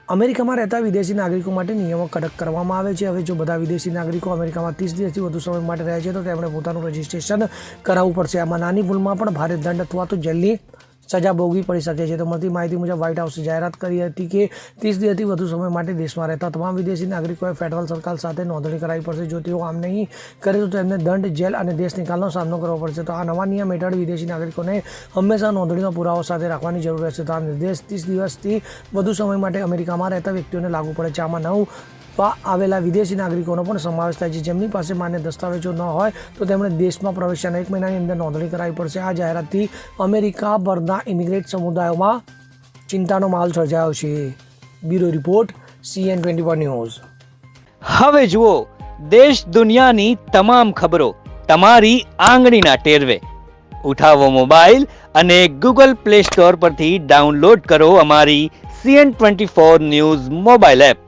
અમેરિકામાં રહેતા વિદેશી નાગરિકો માટે નિયમો કડક કરવામાં આવે છે। હવે જો બધા વિદેશી નાગરિકો અમેરિકામાં 30 દિવસથી વધુ સમય માટે રહે છે તો તેમણે પોતાનું રજિસ્ટ્રેશન કરાવવું પડશે। આમાં નાની ભૂલમાં પણ ભારે દંડ અથવા તો જેલની સજા ભોગવી પડી શકે છે। તો મળતી માહિતી મુજબ વ્હાઇટ હાઉસે જાહેરાત કરી હતી કે 30 દિવસથી વધુ સમય માટે દેશમાં રહેતા તમામ વિદેશી નાગરિકોએ ફેડરલ સરકાર સાથે નોંધણી કરાવવી પડશે। જો તેઓ આમ નહીં કરે તો તેમને દંડ, જેલ અને દેશ નિકાલનો સામનો કરવો પડશે। તો આ નવા નિયમ હેઠળ વિદેશી નાગરિકોને હંમેશા નોંધણીનો પુરાવો સાથે રાખવાની જરૂર રહેશે। તો આ નિર્દેશ 30 દિવસથી વધુ સમય માટે અમેરિકામાં રહેતા વ્યક્તિઓને લાગુ પડે છે। આમાં નવા આવેલા વિદેશી નાગરિકોનો પણ સમાવેશ થાય છે જેમની પાસે માન્ય દસ્તાવેજો ન હોય તો તેમણે દેશમાં પ્રવેશના 1 મહિનાની અંદર નોંધણી કરાવવી પડશે। આ જાહેરાતથી અમેરિકાભરના ઇમિગ્રેન્ટ સમુદાયોમાં ચિંતાનો માહોલ સર્જાયો છે। Bureau report, CN24 news. હવે જુઓ દેશ દુનિયાની તમામ ખબરો તમારી આંગળીના ટેરવે। ઉઠાવો મોબાઈલ અને ગૂગલ પ્લે સ્ટોર પરથી ડાઉનલોડ કરો અમારી CN24 ન્યૂઝ મોબાઈલ એપ।